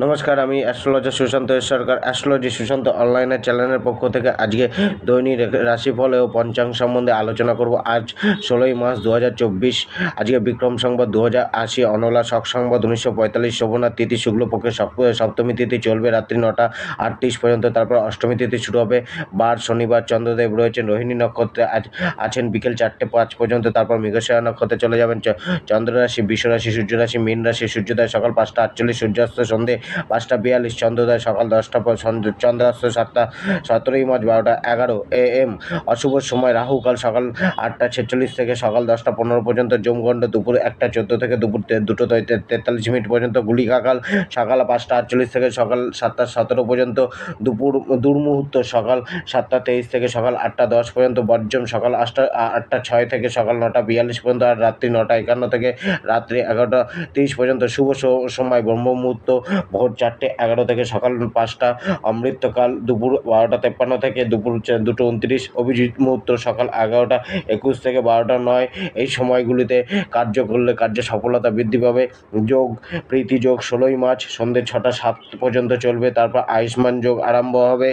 নমস্কার, আমি অ্যাস্ট্রোলজার সুশান্ত সরকার। অ্যাস্ট্রোলজি সুশান্ত অনলাইনের চ্যানেলের পক্ষ থেকে আজকে দৈনিক রাশিফল ও পঞ্চাঙ্গ সম্বন্ধে আলোচনা করব। আজ 16ই মার্চ 2024। আজকে বিক্রম সংবাদ 2080, অনলা শক সংবাদ 1945, শোভনাথ তিথি শুক্লপক্ষের সপ্তমী তিথি চলবে রাত্রি 9:38 পর্যন্ত। তারপর অষ্টমী তিথি শুরু হবে। বার শনিবার। চন্দ্রদেব রয়েছেন রোহিণী নক্ষত্রে, আছেন বিকেল 4:05 পর্যন্ত। তারপর মৃগশিরা নক্ষত্রে চলে যাবেন। চন্দ্ররাশি বৃষ রাশি, সূর্য রাশি মীন রাশি। সূর্যোদয় সকাল 5:48, সূর্যাস্ত সন্ধে 5:42, চন্দ্রোদয় সকাল 10টা, চন্দ্রাস্ত 7টা 17 মার্চ 12:11 AM। অশুভ সময় রাহুকাল সকাল 8:46 থেকে সকাল 10:15 পর্যন্ত। যমগণ্ড দুপুর 1:14 থেকে দুপুর 2:43 পর্যন্ত। গুলিকাকাল সকাল 5:48 থেকে সকাল 7:17 পর্যন্ত। দুর্মুহূর্ত সকাল 7:23 থেকে সকাল 8:10 পর্যন্ত। বর্জম সকাল 8:06 থেকে সকাল 9:42 পর্যন্ত। আর রাত্রি 9:51 থেকে রাত্রি 11:30 পর্যন্ত। শুভ সময় ব্রহ্ম মুহূর্ত ভোর 4:11 থেকে সকাল 5টা। অমৃতকাল দুপুর 12:53 থেকে দুপুর 2:29। অভিজিৎ মুহূর্ত সকাল 11:21 থেকে 12:09। এই সময়গুলিতে কার্য করলে কার্যে সফলতা বৃদ্ধি পাবে। যোগ প্রীতি যোগ 16ই মার্চ সন্ধ্যে 6:07 পর্যন্ত চলবে। তারপর আয়ুষ্মান যোগ আরম্ভ হবে।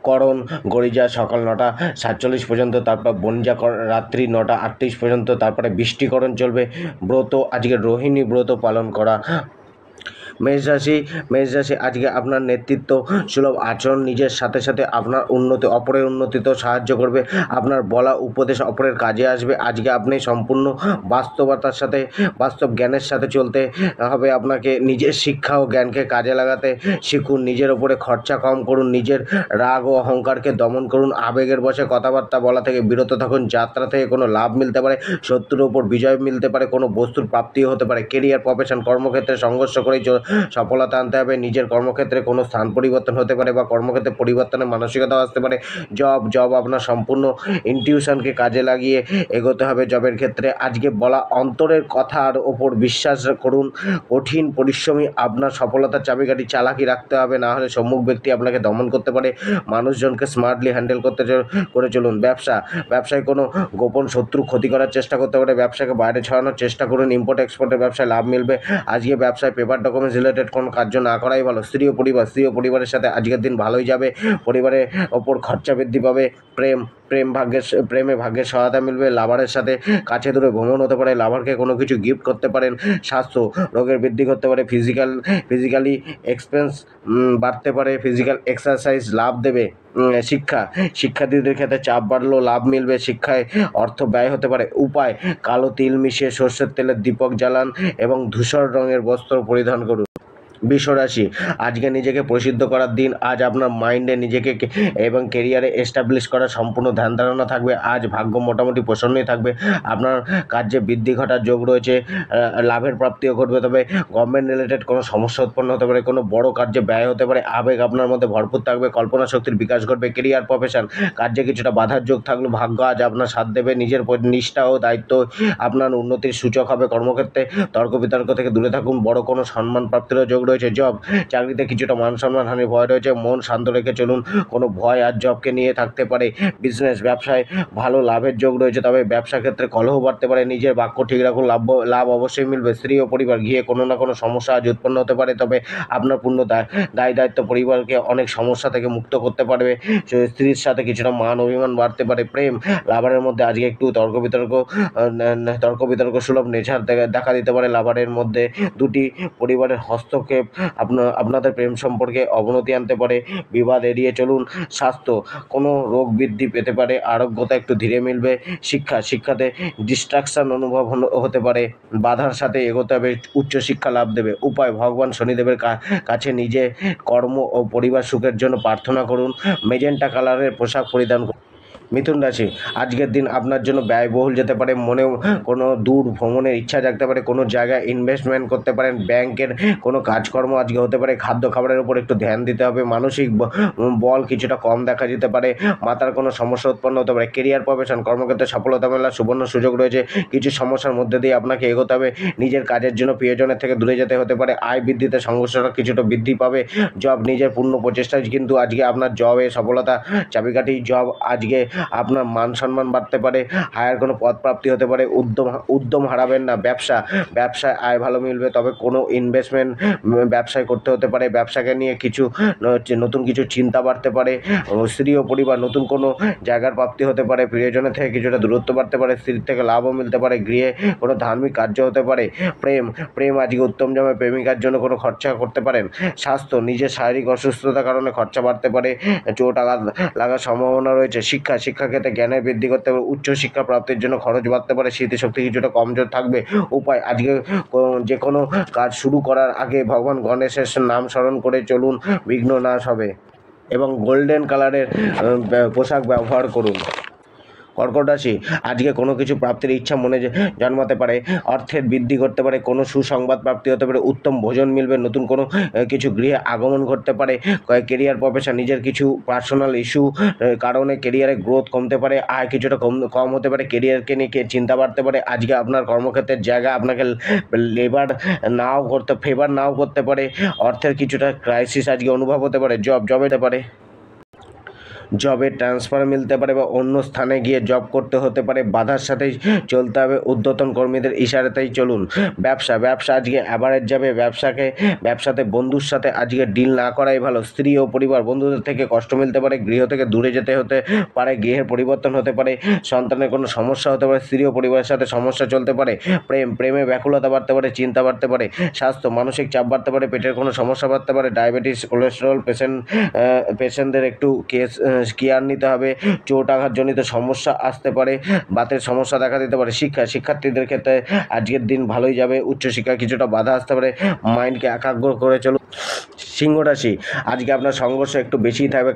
করণ গরিজা সকাল 9:47 পর্যন্ত। তারপর বনজা রাত্রি 9:38 পর্যন্ত। তারপরে বৃষ্টিকরণ চলবে। ব্রত আজকে রোহিণী ব্রত পালন করা। মেষ রাশি আজকে আপনার নেতৃত্ব সুলভ আচরণ নিজের সাথে সাথে আপনার অপরের উন্নতিতেও সাহায্য করবে। আপনার বলা উপদেশ অপরের কাজে আসবে। আজকে আপনি সম্পূর্ণ বাস্তবতার সাথে, বাস্তব জ্ঞানের সাথে চলতে হবে আপনাকে। নিজের শিক্ষা ও জ্ঞানকে কাজে লাগাতে শিখুন। নিজের ওপরে খরচা কম করুন। নিজের রাগ ও অহংকারকে দমন করুন। আবেগের বশে কথাবার্তা বলা থেকে বিরত থাকুন। যাত্রা থেকে কোনো লাভ মিলতে পারে, শত্রুর ওপর বিজয় মিলতে পারে, কোনো বস্তুর প্রাপ্তিও হতে পারে। কেরিয়ার, প্রফেশন, কর্মক্ষেত্রে সংঘর্ষ করেই সফলতা আনতে হবে। নিজের কর্মক্ষেত্রে কোনো স্থান পরিবর্তন হতে পারে বা কর্মক্ষেত্রে পরিবর্তনের মানসিকতাও আসতে পারে। জব আপনার সম্পূর্ণ ইনটিউশনকে কাজে লাগিয়ে এগোতে হবে জবের ক্ষেত্রে। আজকে বলা অন্তরের কথার ওপর বিশ্বাস করুন। কঠিন পরিশ্রমী আপনার সফলতার চাবিকাঠি। চালাকি রাখতে হবে, না হলে সম্মুখ ব্যক্তি আপনাকে দমন করতে পারে। মানুষজনকে স্মার্টলি হ্যান্ডেল করে চলুন। ব্যবসায় কোনো গোপন শত্রু ক্ষতি করার চেষ্টা করতে পারে। ব্যবসাকে বাইরে ছড়ানোর চেষ্টা করুন। ইম্পোর্ট এক্সপোর্টের ব্যবসায় লাভ মিলবে। আজকে ব্যবসায় পেপার ডকুমেন্টস রিলেটেড কোনো কার্য না করাই ভালো। স্ত্রী ও পরিবারের সাথে আজকের দিন ভালোই যাবে। পরিবারের ওপর খরচা বৃদ্ধি পাবে। প্রেমে ভাগ্যের সহায়তা মিলবে। লাভারের সাথে কাছে দূরে ভ্রমণ হতে পারে। লাভারকে কোনো কিছু গিফট করতে পারেন। স্বাস্থ্য রোগের বৃদ্ধি করতে পারে। ফিজিক্যালি এক্সপেন্স বাড়তে পারে। ফিজিক্যাল এক্সারসাইজ লাভ দেবে। শিক্ষার্থীদের ক্ষেত্রে চাপ বাড়লেও লাভ মিলবে। শিক্ষায় অর্থ ব্যয় হতে পারে। উপায়: কালো তিল মিশিয়ে সর্ষের তেলের দীপক জ্বালান এবং ধূসর রঙের বস্ত্র পরিধান করুন। বৃষ রাশি আজকে নিজেকে প্রসিদ্ধ করার দিন। আজ আপনার মাইন্ডে নিজেকে এবং কেরিয়ারে এস্টাবলিশ করার সম্পূর্ণ ধ্যান ধারণা থাকবে। আজ ভাগ্য মোটামুটি প্রসন্নই থাকবে। আপনার কার্যে বৃদ্ধি ঘটার যোগ রয়েছে। লাভের প্রাপ্তিও ঘটবে। তবে গভর্নমেন্ট রিলেটেড কোনো সমস্যা উৎপন্ন হতে পারে। কোনো বড় কার্যে ব্যয় হতে পারে। আবেগ আপনার মধ্যে ভরপুর থাকবে। কল্পনা শক্তির বিকাশ ঘটবে। কেরিয়ার, প্রফেশন কার্যে কিছুটা বাধার যোগ থাকলেও ভাগ্য আজ আপনার সাথ দেবে। নিজের নিষ্ঠা ও দায়িত্ব আপনার উন্নতির সূচক হবে। কর্মক্ষেত্রে তর্ক বিতর্ক থেকে দূরে থাকুন। বড় কোনো সম্মান প্রাপ্তিরও যোগ রয়েছে। জব চাকরিতে কিছুটা মান সম্মান হানির ভয় রয়েছে। মন শান্ত রেখে চলুন। কোনো ভয় আর জবকে নিয়ে থাকতে পারে। বিজনেস ব্যবসায় ভালো লাভের যোগ রয়েছে। তবে ব্যবসা ক্ষেত্রে কলহ বাড়তে পারে। নিজের বাক্য ঠিক রাখুন। লাভ অবশ্যই মিলবে। স্ত্রী ও পরিবার গিয়ে কোনো না কোনো সমস্যা আজ উৎপন্ন হতে পারে। তবে আপনার পূর্ণ দায়িত্ব পরিবারকে অনেক সমস্যা থেকে মুক্ত করতে পারবে। স্ত্রীর সাথে কিছুটা মান অভিমান বাড়তে পারে। প্রেম লাভারের মধ্যে আজকে একটু তর্ক বিতর্ক সুলভ নেচার দেখা দিতে পারে। লাভারের মধ্যে দুটি পরিবারের হস্তক্ষেপ আপনাদের প্রেম সম্পর্কে অবনতি আনতে পারে। বিবাদ এড়িয়ে চলুন। স্বাস্থ্য কোনো রোগ বৃদ্ধি পেতে পারে। আরোগ্যতা একটু ধীরে মিলবে। শিক্ষাতে ডিস্ট্রাকশন অনুভব হতে পারে। বাধার সাথে এগোতে হবে। উচ্চশিক্ষা লাভ দেবে। উপায়: ভগবান শনিদেবের কাছে নিজে কর্ম ও পরিবার সুখের জন্য প্রার্থনা করুন। মেজেন্টা কালারের পোশাক পরিধান করুন। মিথুন রাশি আজকের দিন আপনার জন্য ব্যয়বহুল যেতে পারে। মনেও কোনো দূর ভ্রমণের ইচ্ছা জাগতে পারে। কোনো জায়গায় ইনভেস্টমেন্ট করতে পারেন। ব্যাংকের কোনো কাজকর্ম আজকে হতে পারে। খাদ্য খাবারের উপর একটু ধ্যান দিতে হবে। মানসিক বল কিছুটা কম দেখা যেতে পারে। মাথার কোনো সমস্যা উৎপন্ন হতে পারে। কেরিয়ার, প্রফেশন কর্মক্ষেত্রে সফলতা মেলার সুবর্ণ সুযোগ রয়েছে। কিছু সমস্যার মধ্যে দিয়ে আপনাকে এগোতে হবে। নিজের কাজের জন্য প্রিয়জনের থেকে দূরে যেতে হতে পারে। আয় বৃদ্ধিতে সংঘর্ষটা কিছুটা বৃদ্ধি পাবে। জব নিজের পূর্ণ প্রচেষ্টায় কিন্তু আজকে আপনার জবে সফলতা চাবিকাঠি। জব আজকে আপনার মান সম্মান বাড়তে পারে, হায়ার কোনো পদ প্রাপ্তি হতে পারে। উদ্যম হারাবেন না। ব্যবসায় আয় ভালো মিলবে, তবে কোনো ইনভেস্টমেন্ট ব্যবসায় করতে হতে পারে। ব্যবসাকে নিয়ে নতুন কিছু চিন্তা বাড়তে পারে। স্ত্রী ও পরিবার নতুন কোনো জায়গার প্রাপ্তি হতে পারে। প্রিয়জনের থেকে কিছুটা দূরত্ব বাড়তে পারে। স্ত্রীর থেকে লাভও মিলতে পারে। গৃহে কোনো ধার্মিক কার্য হতে পারে। প্রেম আজকে উত্তম জমে। প্রেমিকার জন্য কোনো খরচা করতে পারেন। স্বাস্থ্য, নিজের শারীরিক অসুস্থতার কারণে খরচা বাড়তে পারে, চোট আঘাত লাগার সম্ভাবনা রয়েছে। শিক্ষাক্ষেত্রে জ্ঞানের বৃদ্ধি করতে পারে। উচ্চশিক্ষা প্রাপ্তির জন্য খরচ বাড়তে পারে। স্মৃতিশক্তি কিছুটা কমজোর থাকবে। উপায়, আজকে যে কোনো কাজ শুরু করার আগে ভগবান গণেশের নাম স্মরণ করে চলুন, বিঘ্ন নাশ হবে। এবং গোল্ডেন কালারের পোশাক ব্যবহার করুন। কর্কট রাশি, আজকে কোনো কিছু প্রাপ্তির ইচ্ছা মনে জন্মাতে পারে। অর্থের বৃদ্ধি করতে পারে। কোনো সুসংবাদ প্রাপ্তি হতে পারে। উত্তম ভোজন মিলবে। নতুন কোনো কিছু গৃহে আগমন ঘটতে পারে। কেরিয়ার প্রফেশন, নিজের কিছু পার্সোনাল ইস্যু কারণে কেরিয়ারে গ্রোথ কমতে পারে। আয় কিছুটা কম হতে পারে। কেরিয়ারকে নিয়ে চিন্তা বাড়তে পারে। আজকে আপনার কর্মক্ষেত্রের জায়গা আপনাকে ফেভার নাও করতে পারে। অর্থের কিছুটা ক্রাইসিস আজকে অনুভব হতে পারে। জবে হতে পারে। জবে ট্রান্সফার মিলতে পারে বা অন্য স্থানে গিয়ে জব করতে হতে পারে। বাধার সাথেই চলতে হবে। ঊর্ধ্বতন কর্মীদের ইশারাতেই চলুন। ব্যবসা আজকে অ্যাভারেজ যাবে। ব্যবসাতে বন্ধুর সাথে আজকে ডিল না করাই ভালো। স্ত্রী ও পরিবার, বন্ধুদের থেকে কষ্ট মিলতে পারে। গৃহ থেকে দূরে যেতে হতে পারে। গৃহের পরিবর্তন হতে পারে। সন্তানের কোনো সমস্যা হতে পারে। স্ত্রী ও পরিবারের সাথে সমস্যা চলতে পারে। প্রেমে ব্যাকুলতা বাড়তে পারে। চিন্তা বাড়তে পারে। স্বাস্থ্য, মানসিক চাপ বাড়তে পারে। পেটের কোনো সমস্যা বাড়তে পারে। ডায়াবেটিস, কোলেস্টেরল পেশেন্টদের একটু কেয়ার নিতে হবে। চোট আঘাতজনিত সমস্যা আসতে পারে। বাতের সমস্যা দেখা দিতে পারে। শিক্ষার্থীদের ক্ষেত্রে আজকের দিন ভালোই যাবে। উচ্চশিক্ষায় কিছুটা বাধা আসতে পারে। মাইন্ডকে একাগ্র করে চলুন। সিংহ রাশি, আজকে আপনার সংঘর্ষ একটু বেশিই থাকবে।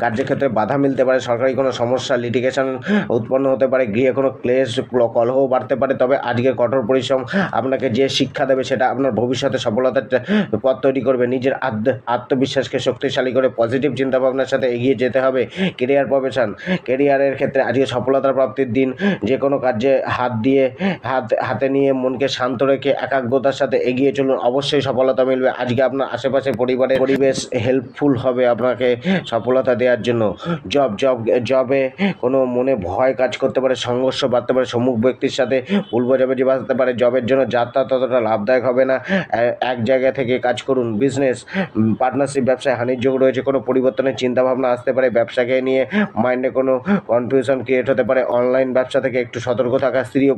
কার্যক্ষেত্রে বাধা মিলতে পারে। সরকারি কোনো সমস্যা, লিটিগেশন উৎপন্ন হতে পারে। গৃহে কোনো ক্লেশ, কলহ বাড়তে পারে। তবে আজকের কঠোর পরিশ্রম আপনাকে যে শিক্ষা দেবে সেটা আপনার ভবিষ্যতে সফলতার পথ তৈরি করবে। নিজের আত্মবিশ্বাসকে শক্তিশালী করে পজিটিভ চিন্তাভাবনার সাথে এগিয়ে যেতে হবে। কেরিয়ার প্রফেশন, কেরিয়ারের ক্ষেত্রে আজকে সফলতার প্রাপ্তির দিন। যে কোনো কাজে হাতে নিয়ে মনকে শান্ত রেখে একাগ্রতার সাথে এগিয়ে চলুন, অবশ্যই সফলতা মিলবে। আজকে আপনার আশেপাশে পরিবেশ হেল্পফুল হবে আপনাকে সফলতা দেওয়ার জন্য। জবে কোনো মনে ভয় কাজ করতে পারে। সংঘর্ষ বাড়তে পারে। সম্মুখ ব্যক্তির সাথে ভুল বোঝাবুঝি বাড়তে পারে। জবের জন্য যাত্রা ততটা লাভদায়ক হবে না। এক জায়গা থেকে কাজ করুন। বিজনেস পার্টনারশিপ ব্যবসায় হানির যোগ রয়েছে। কোনো পরিবর্তনের চিন্তাভাবনা আসতে পারে। ব্যবসাকে নিয়ে মাইন্ডে কোনো কনফিউশন ক্রিয়েট হতে পারে। অনলাইন ব্যবসা থেকে একটু সতর্ক থাকা। স্ত্রী ও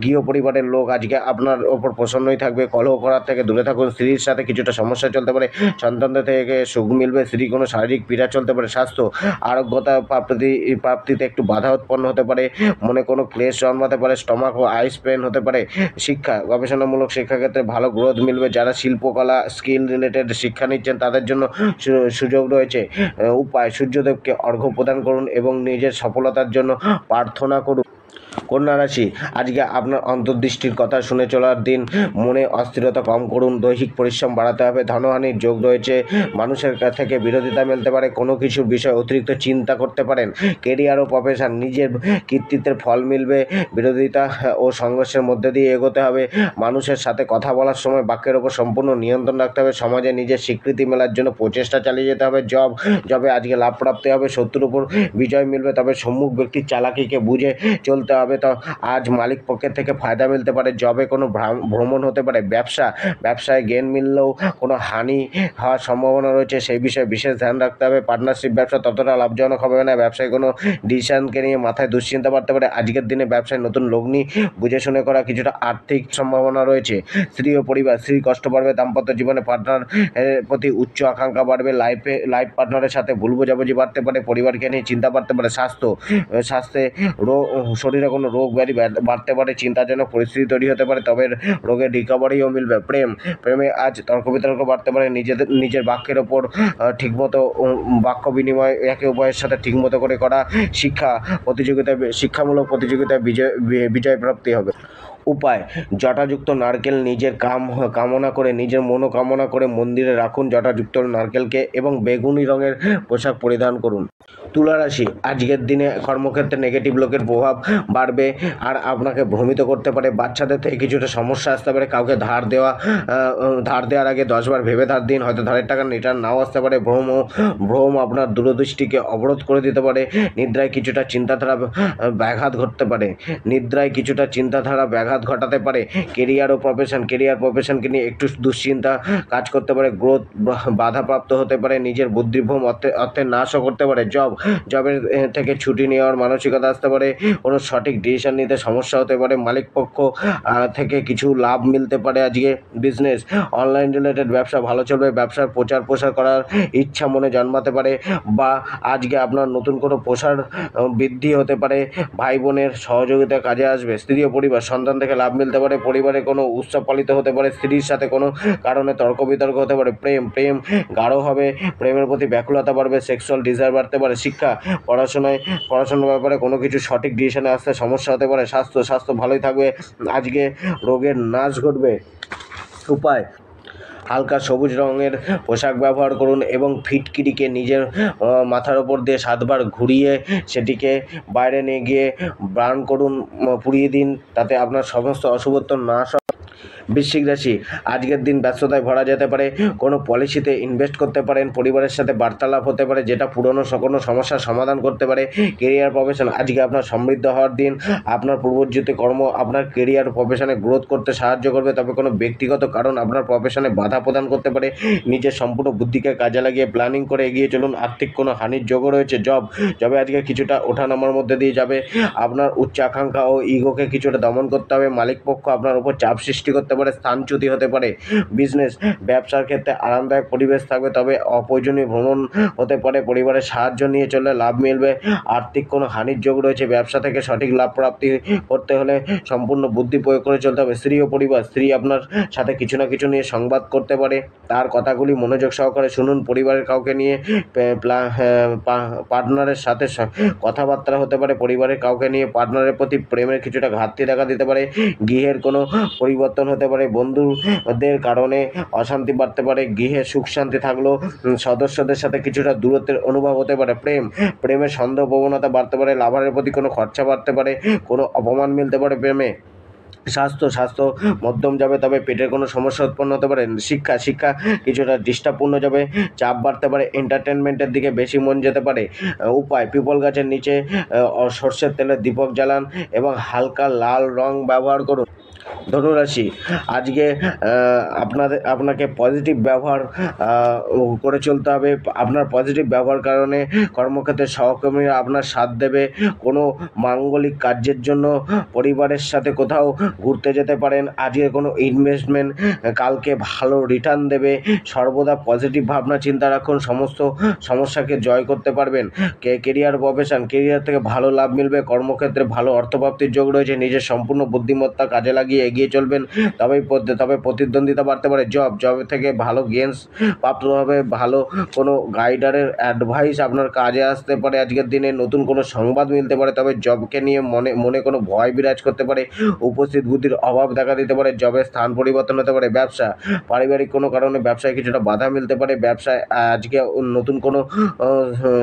গৃহ পরিবারের লোক আজকে আপনার ওপর প্রসন্নই থাকবে। কলহ করার থেকে দূরে থাকুন। স্ত্রীর সাথে কিছুটা সমস্যা চলতে পারে। সন্তানদের থেকে সুখ মিলবে। স্ত্রী কোনো শারীরিক পীড়া চলতে পারে। স্বাস্থ্য, আরোগ্যতা প্রাপ্তিতে একটু বাধা উৎপন্ন হতে পারে। মনে কোনো ক্লেশ জন্মাতে পারে। স্টমাক ও আইস পেন হতে পারে। শিক্ষা, গবেষণামূলক শিক্ষাক্ষেত্রে ভালো গ্রোথ মিলবে। যারা শিল্পকলা স্কিল রিলেটেড শিক্ষা নিচ্ছেন তাদের জন্য সুযোগ রয়েছে। উপায়, সূর্যদেবকে অর্ঘ্য প্রদান করুন এবং নিজের সফলতার জন্য প্রার্থনা করুন। কন্যা রাশি, আজকে আপনার অন্তর্দৃষ্টির কথা শুনে চলার দিন। মনে অস্থিরতা কম করুন। দৈহিক পরিশ্রম বাড়াতে হবে। ধনহানির যোগ রয়েছে। মানুষের কাছ থেকে বিরোধিতা মিলতে পারে। কোনো কিছুর বিষয়ে অতিরিক্ত চিন্তা করতে পারেন। কেরিয়ার ও প্রফেশন, নিজের কৃতিত্বের ফল মিলবে। বিরোধিতা ও সংঘর্ষের মধ্যে দিয়ে এগোতে হবে। মানুষের সাথে কথা বলার সময় বাক্যের ওপর সম্পূর্ণ নিয়ন্ত্রণ রাখতে হবে। সমাজে নিজের স্বীকৃতি মেলার জন্য প্রচেষ্টা চালিয়ে যেতে হবে। জবে আজকে লাভ প্রাপ্তি হবে। শত্রুর উপর বিজয় মিলবে। তবে সম্মুখ ব্যক্তির চালাকিকে বুঝে চলতে হবে। তো আজ মালিক পক্ষের থেকে ফায়দা মিলতে পারে। জবে কোনো ভ্রমণ হতে পারে। ব্যবসায় গেইন মিললেও কোনো হানি হওয়ার সম্ভাবনা রয়েছে। সেই বিষয়ে বিশেষ ধ্যান রাখতে হবে। পার্টনারশিপ ব্যবসা ততটা লাভজনক হবে না। ব্যবসায় কোনো ডিসিশনকে নিয়ে মাথায় দুশ্চিন্তা বাড়তে পারে। আজকের দিনে ব্যবসায় নতুন লগ্নি বুঝে শুনে করা কিছুটা আর্থিক সম্ভাবনা রয়েছে। স্ত্রী ও পরিবার, স্ত্রী কষ্ট বাড়বে। দাম্পত্য জীবনে পার্টনারের প্রতি উচ্চ আকাঙ্ক্ষা বাড়বে। লাইফ পার্টনারের সাথে ভুল বোঝাবুঝি বাড়তে পারে। পরিবারকে নিয়ে চিন্তা বাড়তে পারে। স্বাস্থ্যে শরীরে কোনো রোগ ব্যাধি বাড়তে পারে। চিন্তাজনক পরিস্থিতি তৈরি হতে পারে। তবে রোগের রিকভারিও মিলবে। প্রেমে আজ তর্ক বিতর্ক বাড়তে পারে। নিজের বাক্যের ওপর ঠিকমতো বাক্য বিনিময় একে অপরের সাথে ঠিকমতো করে করা। শিক্ষামূলক প্রতিযোগিতায় বিজয় প্রাপ্তি হবে। উপায়, জটাযুক্ত নারকেল নিজের নিজের মনোকামনা করে মন্দিরে রাখুন জটাযুক্ত নারকেলকে এবং বেগুনি রঙের পোশাক পরিধান করুন। তুলা রাশি, আজকের দিনে কর্মক্ষেত্রে নেগেটিভ লোকের প্রভাব বাড়বে আর আপনাকে ভ্রমিত করতে পারে। বাচ্চাদের থেকে কিছুটা সমস্যা আসতে পারে। কাউকে ধার দেওয়ার আগে 10বার ভেবে ধার দিন, হয়তো ধারের টাকা রিটার্ন নাও আসতে পারে। ভ্রম আপনার দূরদৃষ্টিকে অবরোধ করে দিতে পারে। নিদ্রায় কিছুটা চিন্তাধারা ব্যাঘাত ঘটাতে পারে। কেরিয়ার প্রফেশনকে নিয়ে একটু দুশ্চিন্তা কাজ করতে পারে। গ্রোথ বাধাপ্রাপ্ত হতে পারে। নিজের বুদ্ধিভ্রম অর্থের নাশও করতে পারে। জবের থেকে ছুটি নেওয়ার মানসিকতা আসতে পারে। কোনো সঠিক ডিসিশন নিতে সমস্যা হতে পারে। মালিক পক্ষ থেকে কিছু লাভ মিলতে পারে। আজকে বিজনেস, অনলাইন রিলেটেড ব্যবসা ভালো চলবে। ব্যবসার প্রসার করার ইচ্ছা মনে জন্মাতে পারে, বা আজকে আপনার নতুন কোনো প্রসার বৃদ্ধি হতে পারে। ভাই বোনের সহযোগিতা কাজে আসবে। স্ত্রী ও পরিবার, সন্তান থেকে লাভ মিলতে পারে। পরিবারে কোনো উৎসব পালিত হতে পারে। স্ত্রীর সাথে কোনো কারণে তর্ক বিতর্ক হতে পারে। প্রেম গাঢ় হবে। প্রেমের প্রতি ব্যাকুলতা বাড়বে। সেক্সুয়াল ডিজায়ার বাড়তে পারে। শিক্ষা, পড়াশোনার ব্যাপারে কোনো কিছু সঠিক ডিসিশনে আসতে সমস্যা হতে পারে। স্বাস্থ্য ভালোই থাকবে। আজকে রোগের নাশ ঘটবে। উপায়, হালকা সবুজ রঙের পোশাক ব্যবহার করুন এবং ফিটকিরিকে নিজের মাথার ওপর দিয়ে 7বার ঘুরিয়ে সেটিকে বাইরে নিয়ে গিয়ে বার্ন করুন, পুড়িয়ে দিন। তাতে আপনার সমস্ত অশুভত্ব নাশ। বৃশ্চিক রাশি, আজকের দিন ব্যস্ততায় ভরা যেতে পারে। কোনো পলিসিতে ইনভেস্ট করতে পারেন। পরিবারের সাথে বার্তালাপ হতে পারে, যেটা পুরনো কোনো সমস্যার সমাধান করতে পারে। কেরিয়ার প্রফেশন, আজকে আপনার সমৃদ্ধ হওয়ার দিন। আপনার পূর্বজ্যোতি কর্ম আপনার কেরিয়ার প্রফেশনে গ্রোথ করতে সাহায্য করবে। তবে কোনো ব্যক্তিগত কারণ আপনার প্রফেশনে বাধা প্রদান করতে পারে। নিজের সম্পূর্ণ বুদ্ধিকে কাজে লাগিয়ে প্ল্যানিং করে এগিয়ে চলুন। আর্থিক কোনো হানির যোগও রয়েছে। জবে আজকে কিছুটা ওঠানামার মধ্যে দিয়ে যাবে। আপনার উচ্চ আকাঙ্ক্ষা ও ইগোকে কিছুটা দমন করতে হবে। মালিক পক্ষ আপনার উপর চাপ সৃষ্টি করতে পারে। স্থানচ্যুতি হতে পারে। বিজনেস, ব্যবসার ক্ষেত্রে আরামদায়ক পরিবেশ থাকবে, তবে অপ্রয়োজনীয় ভ্রমণ হতে পারে। পরিবারের সাহায্য নিয়ে চললে লাভ মিলবে। আর্থিক কোনো হানির যোগ রয়েছে। ব্যবসা থেকে সঠিক লাভ প্রাপ্তি করতে হলে সম্পূর্ণ বুদ্ধি প্রয়োগ করে চলতে হবে। স্ত্রী ও পরিবার, স্ত্রী আপনার সাথে কিছু না কিছু নিয়ে সংবাদ করতে পারে। তার কথাগুলি মনোযোগ সহকারে শুনুন। পরিবারের কাউকে নিয়ে পার্টনারের সাথে কথাবার্তা হতে পারে। পরিবারের কাউকে নিয়ে পার্টনারের প্রতি প্রেমের কিছুটা ঘাটতি দেখা দিতে পারে। গৃহের কোনো পরিবর্তন হতে পারে। বন্ধুদের কারণে অশান্তি বাড়তে পারে। গৃহে সুখ শান্তি থাকলেও সদস্যদের সাথে কিছুটা দূরত্বের অনুভব হতে পারে। প্রেমের সন্দেহ প্রবণতা বাড়তে পারে। লাভারের প্রতি কোনো খরচা বাড়তে পারে। কোনো অপমান মিলতে পারে প্রেমে। স্বাস্থ্য মধ্যম যাবে, তবে পেটের কোনো সমস্যা উৎপন্ন হতে পারে। শিক্ষা কিছুটা ডিস্টার্বপূর্ণ যাবে। চাপ বাড়তে পারে। এন্টারটেনমেন্টের দিকে বেশি মন যেতে পারে। উপায়, পিপল গাছের নিচে সর্ষের তেলের দীপক জ্বালান এবং হালকা লাল রং ব্যবহার করুন। ধনুরাশি, আজকে আপনাকে পজিটিভ ব্যবহার করে চলতে হবে। আপনার পজিটিভ ব্যবহার কারণে কর্মক্ষেত্রে সহকর্মীরা আপনার সাথ দেবে। কোনো মাঙ্গলিক কার্যের জন্য পরিবারের সাথে কোথাও ঘুরতে যেতে পারেন। আজকে কোনো ইনভেস্টমেন্ট কালকে ভালো রিটার্ন দেবে। সর্বদা পজিটিভ ভাবনা চিন্তা রাখুন। সমস্ত সমস্যাকে জয় করতে পারবেন। কেরিয়ার প্রফেশন, কেরিয়ার থেকে ভালো লাভ মিলবে। কর্মক্ষেত্রে ভালো অর্থপ্রাপ্তির যোগ রয়েছে। নিজের সম্পূর্ণ বুদ্ধিমত্তা কাজে লাগিয়ে এগিয়ে চলবেন, তবে প্রতিদ্বন্দ্বিতা বাড়তে পারে। জব থেকে ভালো গেইনস প্রাপ্ত হবে। ভালো কোনো গাইডারের অ্যাডভাইস আপনার কাজে আসতে পারে। আজকের দিনে নতুন কোনো সংবাদ মিলতে পারে, তবে জবকে নিয়ে মনে কোনো ভয় বিরাজ করতে পারে। উপস্থিত বুদ্ধির অভাব দেখা দিতে পারে। জবের স্থান পরিবর্তন হতে পারে। ব্যবসা, পারিবারিক কোনো কারণে ব্যবসায় কিছুটা বাধা মিলতে পারে। ব্যবসায় আজকে নতুন কোনো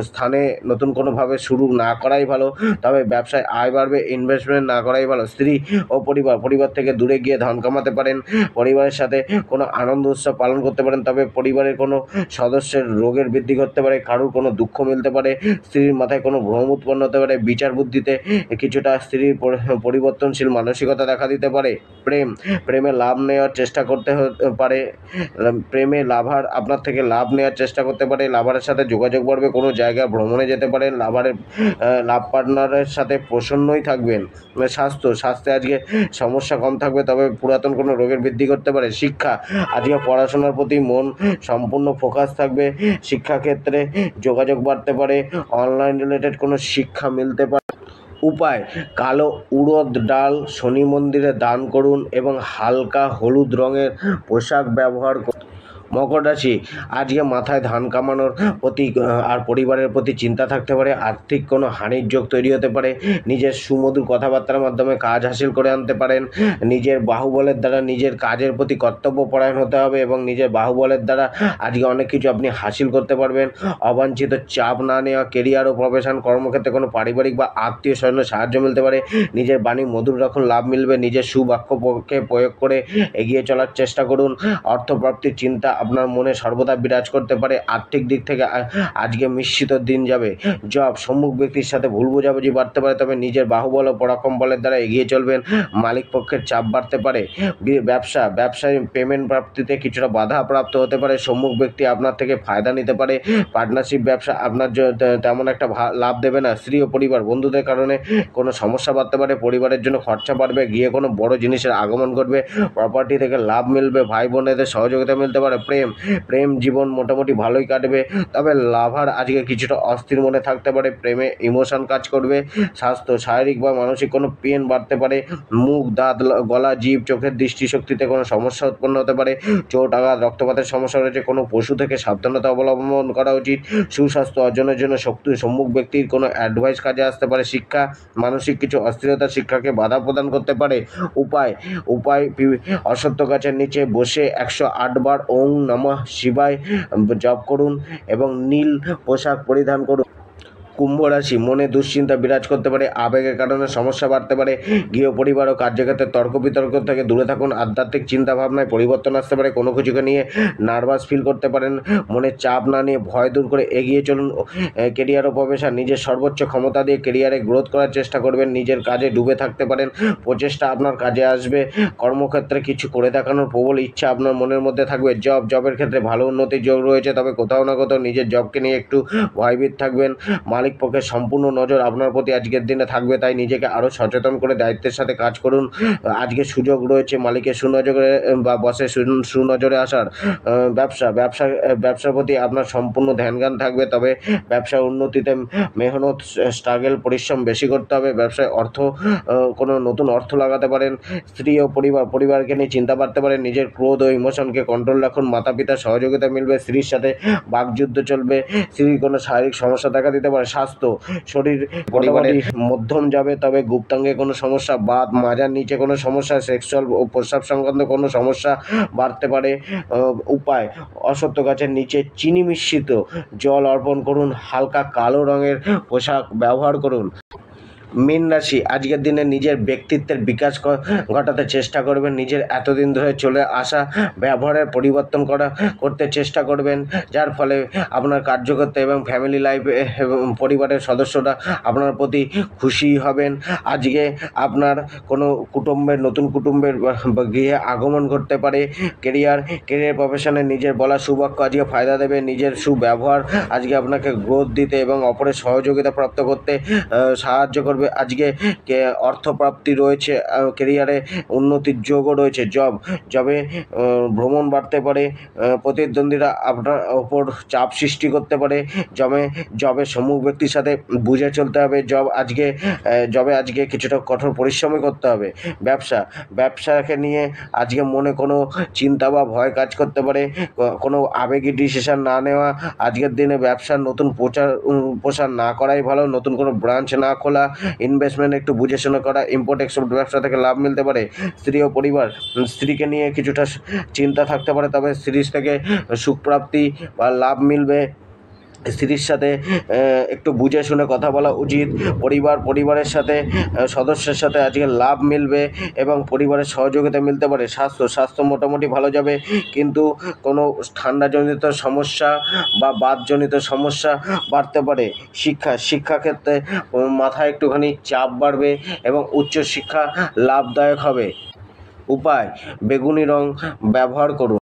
স্থানে নতুন কোনোভাবে শুরু না করাই ভালো, তবে ব্যবসায় আয় বাড়বে। ইনভেস্টমেন্ট না করাই ভালো। স্ত্রী ও পরিবার থেকে দূরে গিয়ে ধন কামাতে পারেন। পরিবারের সাথে কোনো আনন্দ উৎসব পালন করতে পারেন, তবে পরিবারের কোনো সদস্যের রোগের বৃদ্ধি করতে পারে। কারুর কোনো দুঃখ মিলতে পারে। স্ত্রীর মাথায় কোনো ভ্রম উৎপন্ন হতে পারে। বিচার বুদ্ধিতে কিছুটা স্ত্রীর পরিবর্তনশীল মানসিকতা দেখা দিতে পারে। প্রেমে লাভ নেওয়ার চেষ্টা করতে পারে। লাভার আপনার থেকে লাভ নেওয়ার চেষ্টা করতে পারে। লাভারের সাথে যোগাযোগ বাড়বে। কোনো জায়গায় ভ্রমণে যেতে পারেন। লাভ পার্টনারের সাথে প্রসন্নই থাকবেন। স্বাস্থ্যে আজকে সমস্যা কম থাকবে, তবে পুরাতন কোনো রোগের বৃদ্ধি করতে পারে। শিক্ষা, আজকে পড়াশোনার প্রতি মন সম্পূর্ণ ফোকাস থাকবে। শিক্ষাক্ষেত্রে যোগাযোগ বাড়তে পারে। অনলাইন রিলেটেড কোনো শিক্ষা মিলতে পারে। উপায়, কালো উড়দ ডাল শনি মন্দিরে দান করুন এবং হালকা হলুদ রঙের পোশাক ব্যবহার করুন। মকর রাশি, আজকে মাথায় ধান কামানোর প্রতি আর পরিবারের প্রতি চিন্তা থাকতে পারে। আর্থিক কোনো হানির যোগ তৈরি হতে পারে। নিজের সুমধুর কথাবার্তার মাধ্যমে কাজ হাসিল করে আনতে পারেন। নিজের বাহুবলের দ্বারা নিজের কাজের প্রতি কর্তব্যপরায়ণ হতে হবে এবং নিজের বাহুবলের দ্বারা আজকে অনেক কিছু আপনি হাসিল করতে পারবেন। অবাঞ্ছিত চাপ না নেওয়া, কেরিয়ার ও প্রফেশন, কর্মক্ষেত্রে কোনো পারিবারিক বা আত্মীয় স্বজনের সাহায্য মিলতে পারে। নিজের বাণী মধুর রাখুন, লাভ মিলবে। নিজের সুবাক্যকে প্রয়োগ করে এগিয়ে চলার চেষ্টা করুন। অর্থপ্রাপ্তির চিন্তা আপনার মনে সর্বদা বিরাজ করতে পারে। আর্থিক দিক থেকে আজকে মিশ্রিত দিন যাবে। জব, সম্মুখ ব্যক্তির সাথে ভুল বোঝাবুঝি বাড়তে পারে, তবে নিজের বাহুবল ও পরাক্রম বলের দ্বারা এগিয়ে চলবেন। মালিক পক্ষের চাপ বাড়তে পারে। ব্যবসায় পেমেন্ট প্রাপ্তিতে কিছুটা বাধা প্রাপ্ত হতে পারে। সম্মুখ ব্যক্তি আপনার থেকে ফায়দা নিতে পারে। পার্টনারশিপ ব্যবসা আপনার তেমন একটা লাভ দেবে না। স্ত্রী ও পরিবার, বন্ধুদের কারণে কোনো সমস্যা বাড়তে পারে। পরিবারের জন্য খরচা বাড়বে। গিয়ে কোনো বড় জিনিসের আগমন ঘটবে। প্রপার্টি থেকে লাভ মিলবে। ভাই বোনেদের সহযোগিতা মিলতে পারে। প্রেম জীবন মোটামুটি ভালোই কাটবে, তবে লাভার আজকে কিছুটা অস্থির মনে থাকতে পারে। প্রেমে ইমোশন কাজ করবে। স্বাস্থ্য, শারীরিক বা মানসিক কোনো পেন বাড়তে পারে। মুখ, দাঁত, গলা, জিভ, চোখের দৃষ্টিশক্তিতে কোনো সমস্যা উৎপন্ন হতে পারে। চোট, আঘাত, রক্তপাতের সমস্যা রয়েছে। কোনো পশু থেকে সাবধানতা অবলম্বন করা উচিত। সুস্বাস্থ্য অর্জনের জন্য সম্মুখ ব্যক্তির কোনো অ্যাডভাইস কাজে আসতে পারে। শিক্ষা, মানসিক কিছু অস্থিরতা শিক্ষাকে বাধা প্রদান করতে পারে। উপায় অসত্য গাছের নিচে বসে 108 বার ওং নমঃ শিবায় জপ করুন এবং নীল পোশাক পরিধান করুন। কুম্ভ রাশি, মনে দুশ্চিন্তা বিরাজ করতে পারে। আবেগের কারণে সমস্যা বাড়তে পারে। গৃহ, পরিবার ও কার্যক্ষেত্রে তর্ক বিতর্ক থেকে দূরে থাকুন। আধ্যাত্মিক চিন্তা ভাবনায় পরিবর্তন আসতে পারে। কোনো কিছুকে নিয়ে নার্ভাস ফিল করতে পারেন। মনে চাপ না নিয়ে ভয় দূর করে এগিয়ে চলুন। কেরিয়ার ও প্রফেশন, নিজের সর্বোচ্চ ক্ষমতা দিয়ে কেরিয়ারে গ্রোথ করার চেষ্টা করবেন। নিজের কাজে ডুবে থাকতে পারেন। প্রচেষ্টা আপনার কাজে আসবে। কর্মক্ষেত্রে কিছু করে দেখানোর প্রবল ইচ্ছা আপনার মনের মধ্যে থাকবে। জবের ক্ষেত্রে ভালো উন্নতির যোগ রয়েছে, তবে কোথাও না কোথাও নিজের জবকে নিয়ে একটু ভয়ভীত থাকবেন। মালিক পক্ষে সম্পূর্ণ নজর আপনার প্রতি আজকের দিনে থাকবে, তাই নিজেকে আরও সচেতন করে দায়িত্বের সাথে কাজ করুন। আজকে সুযোগ রয়েছে মালিকের সুনজরে বা বসের সুনজরে আসার। ব্যবসার প্রতি আপনার সম্পূর্ণ ধ্যান থাকবে, তবে ব্যবসার উন্নতিতে মেহনত, স্ট্রাগল, পরিশ্রম বেশি করতে হবে। ব্যবসায় কোনো নতুন অর্থ লাগাতে পারেন। স্ত্রী ও পরিবারকে নিয়ে চিন্তা বাড়তে পারে। নিজের ক্রোধ ও ইমোশনকে কন্ট্রোল রাখুন। মাতা পিতার সহযোগিতা মিলবে। স্ত্রীর সাথে বাকযুদ্ধ চলবে। স্ত্রীর কোনো শারীরিক সমস্যা দেখা দিতে পারে। স্বাস্থ্য, শরীর পরিবারের মধ্যম যাবে, তবে গুপ্তাঙ্গে কোনো সমস্যা, বাত, মাজার নিচে কোনো সমস্যা, সেক্সুয়াল ও প্রস্রাব সংক্রান্ত কোনো সমস্যা বাড়তে পারে। উপায়, অসত্য গাছের নিচে চিনি মিশ্রিত জল অর্পণ করুন। হালকা কালো রঙের পোশাক ব্যবহার করুন। মীন রাশি, আজকের দিনে নিজের ব্যক্তিত্বের বিকাশ ঘটাতে চেষ্টা করবেন। নিজের এতদিন ধরে চলে আসা ব্যবহারের পরিবর্তন করতে চেষ্টা করবেন, যার ফলে আপনার কার্যকর্তা এবং ফ্যামিলি লাইফ এবং পরিবারের সদস্যরা আপনার প্রতি খুশি হবেন। আজকে আপনার কোনো নতুন কুটুম্বের গৃহে আগমন ঘটতে পারে। কেরিয়ার প্রফেশনে নিজের বলা সুবাক্য আজকে ফায়দা দেবে। নিজের সুব্যবহার আজকে আপনাকে গ্রোথ দিতে এবং অপরের সহযোগিতা প্রাপ্ত করতে সাহায্য করবে। আজকে অর্থপ্রাপ্তি রয়েছে। কেরিয়ারে উন্নতির যোগও রয়েছে। জবে ভ্রমণ বাড়তে পারে। প্রতিদ্বন্দ্বীরা আপনার ওপর চাপ সৃষ্টি করতে পারে। জবে সম্মুখ ব্যক্তির সাথে বুঝে চলতে হবে। জবে আজকে কিছুটা কঠোর পরিশ্রমই করতে হবে। ব্যবসাকে নিয়ে আজকে মনে কোনো চিন্তা বা ভয় কাজ করতে পারে। কোনো আবেগী ডিসিশন না নেওয়া। আজকের দিনে ব্যবসার নতুন প্রসার না করাই ভালো। নতুন কোনো ব্রাঞ্চ না খোলা। ইনভেস্টমেন্ট একটু বুঝে শুনে করা। ইম্পোর্ট এক্সপোর্ট ব্যবসা থেকে লাভ মিলতে পারে। স্ত্রী ও পরিবার, স্ত্রীকে নিয়ে কিছুটা চিন্তা থাকতে পারে, তবে স্ত্রীর থেকে সুখপ্রাপ্তি বা লাভ মিলবে। স্ত্রীর সাথে একটু বুঝে শুনে কথা বলা উচিত। পরিবারের সাথে সদস্যের সাথে আজকে লাভ মিলবে এবং পরিবারের সহযোগিতা মিলতে পারে। স্বাস্থ্য মোটামুটি ভালো যাবে, কিন্তু কোনো ঠান্ডাজনিত সমস্যা বা বাতজনিত সমস্যা বাড়তে পারে। শিক্ষাক্ষেত্রে মাথায় একটুখানি চাপ বাড়বে এবং উচ্চশিক্ষা লাভদায়ক হবে। উপায়, বেগুনি রং ব্যবহার করুন।